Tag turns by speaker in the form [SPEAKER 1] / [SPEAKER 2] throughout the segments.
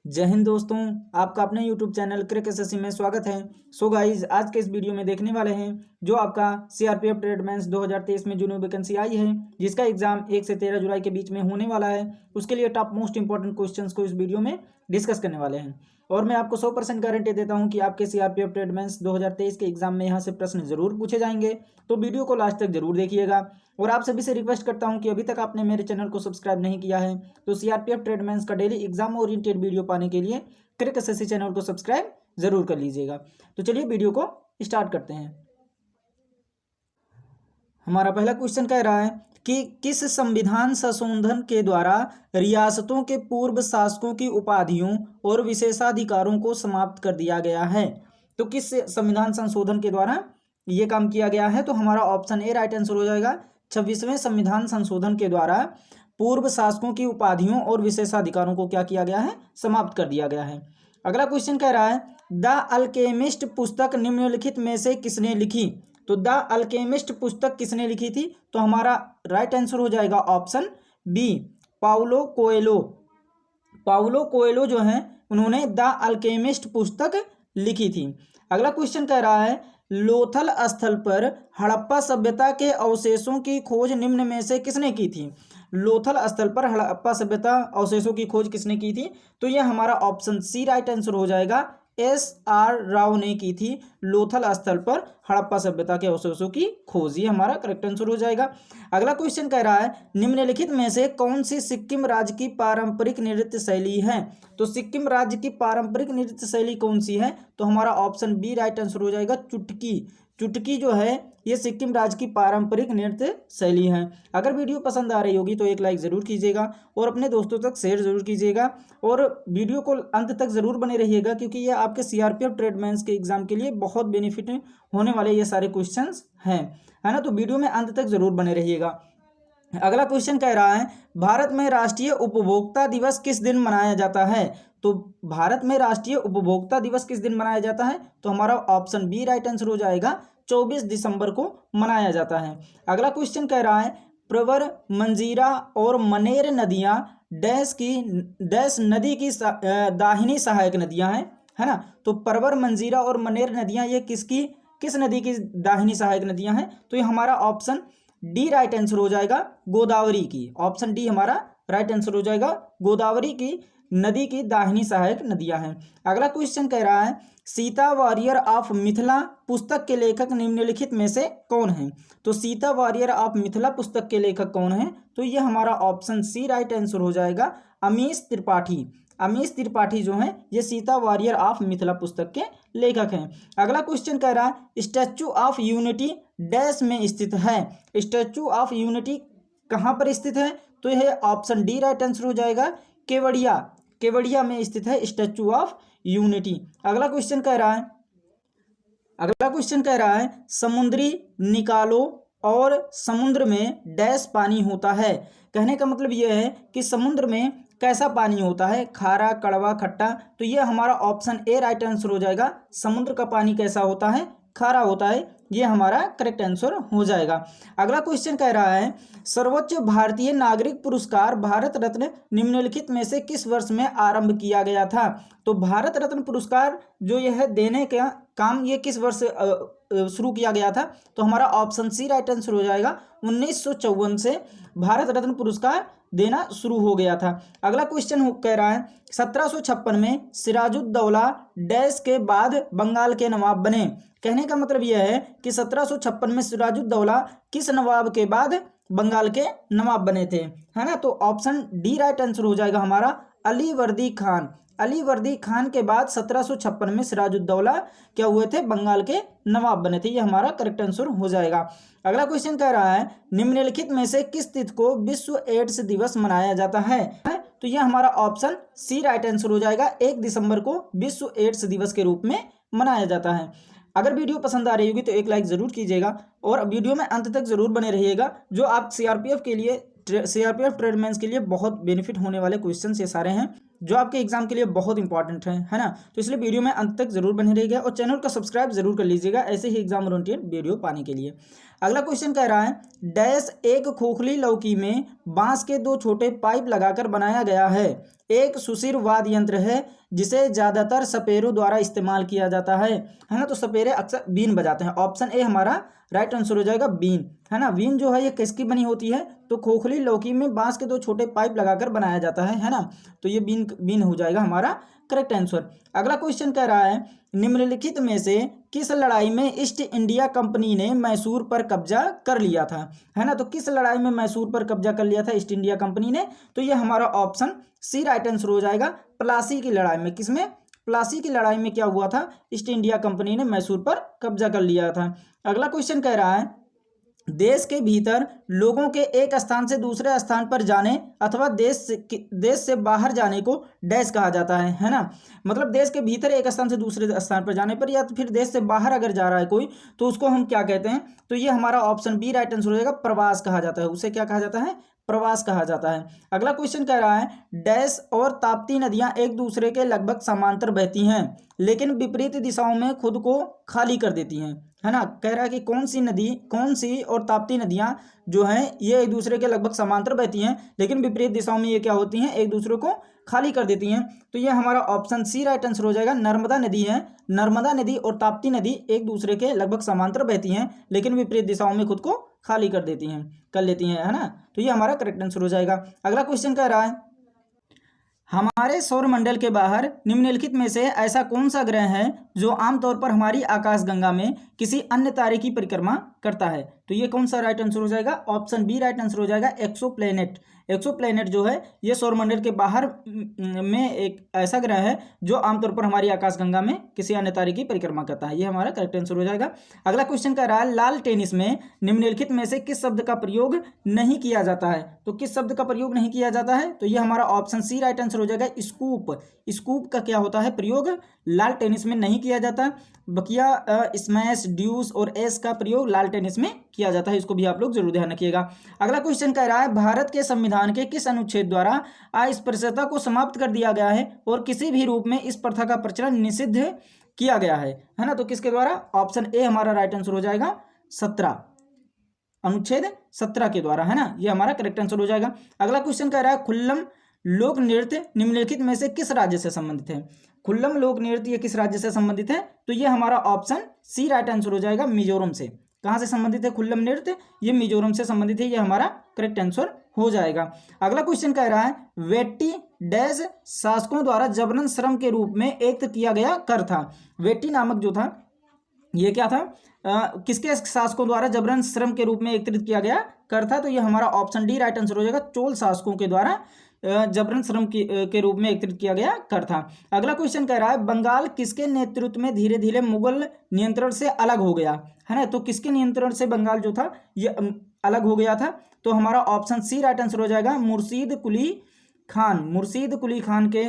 [SPEAKER 1] जय हिंद दोस्तों, आपका अपने YouTube चैनल क्रैक एसएससी में स्वागत है। सो गाइज, आज के इस वीडियो में देखने वाले हैं जो आपका सीआरपीएफ ट्रेडमेंस 2023 में जो न्यू वैकेंसी आई है, जिसका एग्जाम 1 से 13 जुलाई के बीच में होने वाला है। उसके लिए टॉप मोस्ट इंपॉर्टेंट क्वेश्चंस को इस वीडियो में डिस्कस करने वाले हैं और मैं आपको 100% गारंटी देता हूं कि आपके सीआरपीएफ ट्रेडमेंस 2023 के एग्जाम में यहाँ से प्रश्न जरूर पूछे जाएंगे। तो वीडियो को लास्ट तक जरूर देखिएगा और आप सभी से रिक्वेस्ट करता हूं कि अभी तक आपने मेरे चैनल को सब्सक्राइब नहीं किया है तो सीआरपीएफ ट्रेडमेंस का डेली एग्जाम ओरिएंटेड वीडियो पाने के लिए क्रैक एसएससी चैनल को सब्सक्राइब जरूर कर लीजिएगा। तो चलिए वीडियो को स्टार्ट करते हैं। हमारा पहला क्वेश्चन कह रहा है कि किस संविधान संशोधन के द्वारा रियासतों के पूर्व शासकों की उपाधियों और विशेषाधिकारों को समाप्त कर दिया गया है। तो किस संविधान संशोधन के द्वारा ये काम किया गया है? तो हमारा ऑप्शन ए राइट आंसर हो जाएगा। 26वें संविधान संशोधन के द्वारा पूर्व शासकों की उपाधियों और विशेषाधिकारों को क्या किया गया है? समाप्त कर दिया गया है। अगला क्वेश्चन कह रहा है द अल्केमिस्ट पुस्तक निम्नलिखित में से किसने लिखी? तो द अल्केमिस्ट पुस्तक किसने लिखी थी? तो हमारा राइट आंसर हो जाएगा option B, Paulo Coelho. Paulo Coelho जो है उन्होंने द अल्केमिस्ट पुस्तक लिखी थी। अगला क्वेश्चन कह रहा है लोथल स्थल पर हड़प्पा सभ्यता के अवशेषों की खोज निम्न में से किसने की थी? लोथल स्थल पर हड़प्पा सभ्यता अवशेषों की खोज किसने की थी? तो यह हमारा ऑप्शन सी राइट आंसर हो जाएगा। एस.आर. राव ने की थी लोथल स्थल पर हड़प्पा सभ्यता के अवशेषों की खोज। ये हमारा करेक्ट आंसर हो जाएगा। अगला क्वेश्चन कह रहा है निम्नलिखित में से कौन सी सिक्किम राज्य की पारंपरिक नृत्य शैली है? तो सिक्किम राज्य की पारंपरिक नृत्य शैली कौन सी है? तो हमारा ऑप्शन बी राइट आंसर हो जाएगा चुटकी। चुटकी जो है ये सिक्किम राज्य की पारंपरिक नृत्य शैली है। अगर वीडियो पसंद आ रही होगी तो एक लाइक ज़रूर कीजिएगा और अपने दोस्तों तक शेयर जरूर कीजिएगा और वीडियो को अंत तक ज़रूर बने रहिएगा क्योंकि ये आपके सीआरपीएफ ट्रेडमेंस के एग्जाम के लिए बहुत बेनिफिट होने वाले ये सारे क्वेश्चंस हैं, है ना। तो वीडियो में अंत तक ज़रूर बने रहिएगा। अगला क्वेश्चन कह रहा है भारत में राष्ट्रीय उपभोक्ता दिवस किस दिन मनाया जाता है? तो भारत में राष्ट्रीय उपभोक्ता दिवस किस दिन मनाया जाता है? तो हमारा ऑप्शन बी राइट आंसर हो जाएगा। 24 दिसंबर को मनाया जाता है। अगला क्वेश्चन कह रहा है प्रवर, मंजीरा और मनेर नदियां डैश नदी की दाहिनी सहायक नदियां हैं, है ना। तो प्रवर, मंजीरा और मनेर नदियां ये किस नदी की दाहिनी सहायक नदियां हैं? तो ये हमारा ऑप्शन डी राइट आंसर हो जाएगा, गोदावरी की। ऑप्शन डी हमारा राइट आंसर हो जाएगा, गोदावरी की नदी की दाहिनी सहायक नदियां हैं। अगला क्वेश्चन कह रहा है सीता वॉरियर ऑफ मिथिला पुस्तक के लेखक निम्नलिखित में से कौन है? तो सीता वॉरियर ऑफ मिथिला पुस्तक के लेखक कौन है? तो ये हमारा ऑप्शन सी राइट आंसर हो जाएगा, अमीश त्रिपाठी। अमीश त्रिपाठी जो है ये सीता वॉरियर ऑफ मिथिला पुस्तक के लेखक हैं। अगला क्वेश्चन कह रहा है स्टैचू ऑफ यूनिटी डैश में स्थित है। स्टैचू ऑफ यूनिटी कहाँ पर स्थित है? तो यह ऑप्शन डी राइट आंसर हो जाएगा, केवड़िया। केवड़िया में स्थित है स्टैचू ऑफ यूनिटी। अगला क्वेश्चन कह रहा है समुद्री निकालो और समुद्र में डैश पानी होता है। कहने का मतलब यह है कि समुद्र में कैसा पानी होता है, खारा, कड़वा, खट्टा। तो यह हमारा ऑप्शन ए राइट आंसर हो जाएगा, समुद्र का पानी कैसा होता है? खारा होता है। ये हमारा करेक्ट आंसर हो जाएगा। अगला क्वेश्चन कह रहा है सर्वोच्च भारतीय नागरिक पुरस्कार भारत रत्न निम्नलिखित में से किस वर्ष में आरंभ किया गया था? तो भारत रत्न पुरस्कार जो यह देने का काम ये किस वर्ष शुरू किया गया था? तो हमारा ऑप्शन सी राइट आंसर हो जाएगा, 1954 से भारत रत्न पुरस्कार देना शुरू हो गया था। अगला क्वेश्चन कह रहा है 1756 में सिराजुद्दौला डैश के बाद बंगाल के नवाब बने। कहने का मतलब यह है कि 1756 में सिराजुद्दौला किस नवाब के बाद बंगाल के नवाब बने थे, है ना। तो ऑप्शन डी राइट आंसर हो जाएगा हमारा, अलीवर्दी खान। अलीवर्दी खान के बाद 1756 में सिराजुद्दौला क्या हुए थे? बंगाल के नवाब बने थे। ये हमारा करेक्ट आंसर हो जाएगा। अगला क्वेश्चन कह रहा है निम्नलिखित में से किस तिथि को विश्व एड्स दिवस मनाया जाता है? तो यह हमारा ऑप्शन सी राइट आंसर हो जाएगा, 1 दिसंबर को विश्व एड्स दिवस के रूप में मनाया जाता है। अगर वीडियो पसंद आ रही होगी तो एक लाइक ज़रूर कीजिएगा और वीडियो में अंत तक ज़रूर बने रहिएगा। जो आप सीआरपीएफ ट्रेडमेंस के लिए बहुत बेनिफिट होने वाले क्वेश्चंस ये सारे हैं जो आपके एग्जाम के लिए बहुत इंपॉर्टेंट हैं, है ना। तो इसलिए वीडियो में अंत तक जरूर बने रहिएगा और चैनल को सब्सक्राइब जरूर कर लीजिएगा ऐसे ही एग्जाम ओरिएंटेड वीडियो पाने के लिए। अगला क्वेश्चन कह रहा है डैश एक खोखली लौकी में बांस के दो छोटे पाइप लगाकर बनाया गया है। एक सुशिर वाद्य यंत्र है जिसे ज्यादातर सपेरों द्वारा इस्तेमाल किया जाता है ना। तो सपेरे अक्सर बीन बजाते हैं। ऑप्शन ए हमारा राइट आंसर हो जाएगा बीन, है ना। बीन जो है ये किसकी बनी होती है? तो खोखली लौकी में बांस के दो छोटे पाइप लगाकर बनाया जाता है ना। तो ये बीन हो जाएगा हमारा करेक्ट आंसर। अगला क्वेश्चन कह रहा है निम्नलिखित में से किस लड़ाई में ईस्ट इंडिया कंपनी ने मैसूर पर कब्जा कर लिया था, है ना। तो किस लड़ाई में मैसूर पर कब्जा कर लिया था ईस्ट इंडिया कंपनी ने? तो ये हमारा ऑप्शन सी राइट आंसर हो जाएगा। प्लासी की लड़ाई में। किसमें? प्लासी की लड़ाई में क्या हुआ था? ईस्ट इंडिया कंपनी ने मैसूर पर कब्जा कर लिया था। अगला क्वेश्चन कह रहा है देश के भीतर लोगों के एक स्थान से दूसरे स्थान पर जाने अथवा देश से बाहर जाने को डैश कहा जाता है ना। मतलब देश के भीतर एक स्थान से दूसरे स्थान पर जाने पर या तो फिर देश से बाहर अगर जा रहा है कोई तो उसको हम क्या कहते हैं? तो ये हमारा ऑप्शन बी राइट आंसर हो जाएगा। प्रवास कहा जाता है उसे। क्या कहा जाता है? प्रवास कहा जाता है। अगला क्वेश्चन कह रहा है डैश और ताप्ती नदियां एक दूसरे के लगभग समांतर बहती हैं लेकिन विपरीत दिशाओं में खुद को खाली कर देती हैं, है ना। कह रहा है कि कौन सी और ताप्ती नदियां जो हैं ये एक दूसरे के लगभग समांतर बहती हैं लेकिन विपरीत दिशाओं में ये क्या होती हैं? एक दूसरे को खाली कर देती हैं। तो ये हमारा ऑप्शन सी राइट आंसर हो जाएगा। नर्मदा नदी है। नर्मदा नदी और ताप्ती नदी एक दूसरे के लगभग समांतर बहती हैं लेकिन विपरीत दिशाओं में खुद को खाली कर लेती हैं, है ना। तो ये हमारा करेक्ट आंसर हो जाएगा। अगला क्वेश्चन कह रहा है हमारे सौरमंडल के बाहर निम्नलिखित में से ऐसा कौन सा ग्रह है जो आमतौर पर हमारी आकाशगंगा में किसी अन्य तारे की परिक्रमा करता है? तो ये कौन सा राइट आंसर हो जाएगा? ऑप्शन बी राइट आंसर हो जाएगा। एक्सोप्लैनेट। एक्सोप्लैनेट जो है ये सौरमंडल के बाहर में एक ऐसा ग्रह है जो आमतौर पर हमारी आकाशगंगा में किसी अन्य तारे की परिक्रमा करता है। ये हमारा करेक्ट आंसर हो जाएगा। अगला क्वेश्चन कह रहा है लाल टेनिस में निम्नलिखित में से किस शब्द का प्रयोग नहीं किया जाता है? तो किस शब्द का प्रयोग नहीं किया जाता है? तो ये हमारा ऑप्शन सी राइट आंसर हो जाएगा। स्कूप। स्कूप का क्या होता है प्रयोग? लाल टेनिस में नहीं किया जाता। बकिया स्मैश ड्यूस और एस का प्रयोग लाल टेनिस में किया जाता है। इसको भी आप लोग जरूर ध्यान रखिएगा। अगला क्वेश्चन कह रहा है भारत के संविधान के किस अनुच्छेद द्वारा अस्पृश्यता को समाप्त कर दिया गया है और किसी भी रूप में इस प्रथा का प्रचलन निषिद्ध किया गया है ना। तो किसके द्वारा? ऑप्शन ए हमारा राइट आंसर हो जाएगा 17, अनुच्छेद 17 के द्वारा, है ना। ये हमारा करेक्ट आंसर हो जाएगा। अगला क्वेश्चन कह रहा है खुल्लम लोक नृत्य निम्नलिखित में से किस राज्य से संबंधित है? खुल्लम लोक नृत्य ये किस राज्य से संबंधित है? तो ये हमारा ऑप्शन सी राइट आंसर हो जाएगा। मिजोरम से। कहाँ से संबंधित है खुल्लम नृत्य? ये मिजोरम से संबंधित है। ये हमारा करेक्ट आंसर हो जाएगा। अगला क्वेश्चन कह रहा है वेट्टी डैश शासकों द्वारा जबरन श्रम के रूप में एकत्र किया गया कर था। वेट्टी नामक जो था ये क्या था? किसके शासकों द्वारा जबरन श्रम के रूप में एकत्रित किया गया कर था? तो ये हमारा ऑप्शन डी राइट आंसर हो जाएगा। चोल शासकों के द्वारा जबरन श्रम के रूप में एकत्रित किया गया कर था। अगला क्वेश्चन कह रहा है बंगाल किसके नेतृत्व में धीरे धीरे मुगल नियंत्रण से अलग हो गया, है ना। तो किसके नियंत्रण से बंगाल जो था ये अलग हो गया था? तो हमारा ऑप्शन सी राइट आंसर हो जाएगा। मुर्शीद कुली खान के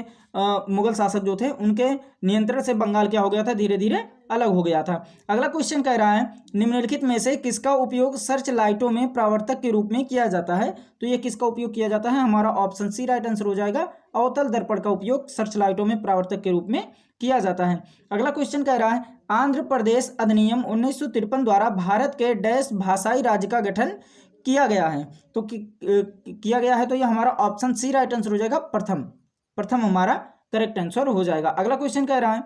[SPEAKER 1] मुगल शासक जो थे उनके नियंत्रण से बंगाल क्या हो गया था? धीरे धीरे अलग हो गया था। अगला क्वेश्चन कह रहा है निम्नलिखित में से किसका उपयोग सर्च लाइटों में परावर्तक के रूप में किया जाता है? तो ये किसका उपयोग किया जाता है? हमारा ऑप्शन सी राइट आंसर हो जाएगा। अवतल दर्पण का उपयोग सर्च लाइटों में परावर्तक के रूप में किया जाता है। अगला क्वेश्चन कह रहा है आंध्र प्रदेश अधिनियम 1953 द्वारा भारत के डैश भाषाई राज्य का गठन किया गया है। तो किया गया है तो ये हमारा ऑप्शन सी राइट आंसर हो जाएगा। प्रथम हमारा करेक्ट आंसर हो जाएगा। अगला क्वेश्चन कह रहा है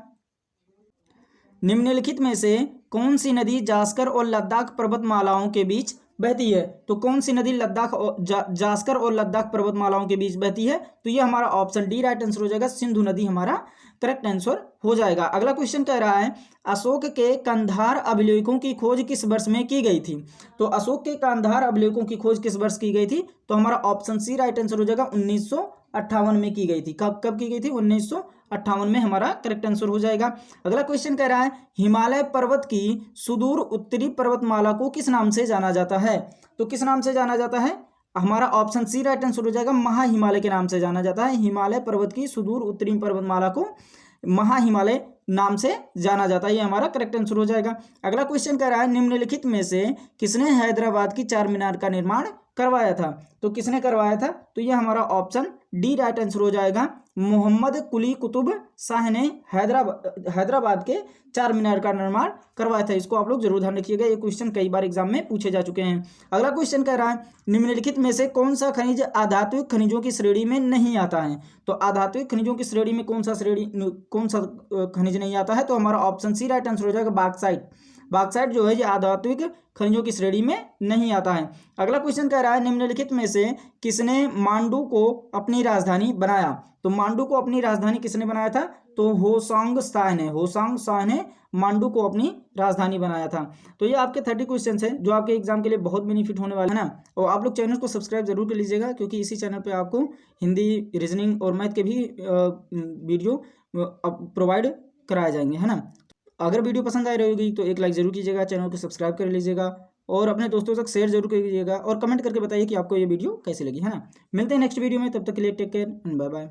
[SPEAKER 1] निम्नलिखित में से कौन सी नदी जास्कर और लद्दाख पर्वतमालाओं के बीच बहती है? तो कौन सी नदी जास्कर और लद्दाख पर्वतमालाओं के बीच बहती है? तो ये हमारा ऑप्शन डी राइट आंसर हो जाएगा। सिंधु नदी हमारा करेक्ट आंसर हो जाएगा। अगला क्वेश्चन कह रहा है अशोक के कंधार अभिलेखों की खोज किस वर्ष में की गई थी? तो अशोक के कंधार अभिलेखों की खोज किस वर्ष की गई थी? तो हमारा ऑप्शन सी राइट आंसर हो जाएगा। 1958 में की गई थी। कब की गई थी? 1958 में हमारा करेक्ट आंसर हो जाएगा। अगला क्वेश्चन कह रहा है हिमालय पर्वत की सुदूर उत्तरी पर्वतमाला को किस नाम से जाना जाता है? तो किस नाम से जाना जाता है? हमारा ऑप्शन सी राइट आंसर हो जाएगा। महा हिमालय के नाम से जाना जाता है। हिमालय पर्वत की सुदूर उत्तरी पर्वतमाला को महा हिमालय नाम से जाना जाता है। ये हमारा करेक्ट आंसर हो जाएगा। अगला क्वेश्चन कह रहा है निम्नलिखित में से किसने हैदराबाद की चार मीनार का निर्माण करवाया था? तो किसने करवाया था? तो ये हमारा ऑप्शन डी राइट आंसर हो जाएगा। मोहम्मद कुली कुतुब शाह ने हैदराबाद के चार मीनार का निर्माण करवाया था। इसको आप लोग जरूर ध्यान रखिएगा, ये क्वेश्चन कई बार एग्जाम में पूछे जा चुके हैं। अगला क्वेश्चन कह रहा है निम्नलिखित में से कौन सा खनिज अधात्विक खनिजों की श्रेणी में नहीं आता है। तो अधात्विक खनिजों की श्रेणी में कौन सा खनिज नहीं आता है, तो हमारा ऑप्शन सी राइट आंसर हो जाएगा बॉक्साइट। बॉक्साइट जो है ये अधात्विक खनिजों की श्रेणी में नहीं आता है। अगला क्वेश्चन कह रहा है निम्नलिखित में से किसने मांडू को अपनी राजधानी बनाया। तो मांडू को अपनी राजधानी किसने बनाया था, तो होसांग शाह ने मांडू को अपनी राजधानी बनाया था। तो ये आपके 30 क्वेश्चन हैं जो आपके एग्जाम के लिए बहुत बेनिफिट होने वाले हैं ना। और आप लोग चैनल को सब्सक्राइब जरूर कर लीजिएगा, क्योंकि इसी चैनल पे आपको हिंदी, रीजनिंग और मैथ के भी वीडियो प्रोवाइड कराए जाएंगे, है ना। अगर वीडियो पसंद आ रही होगी तो एक लाइक जरूर कीजिएगा, चैनल को सब्सक्राइब कर लीजिएगा और अपने दोस्तों तक शेयर जरूर कीजिएगा और कमेंट करके बताइए कि आपको ये वीडियो कैसी लगी, है ना। मिलते हैं नेक्स्ट वीडियो में, तब तक के लिए take care and bye bye.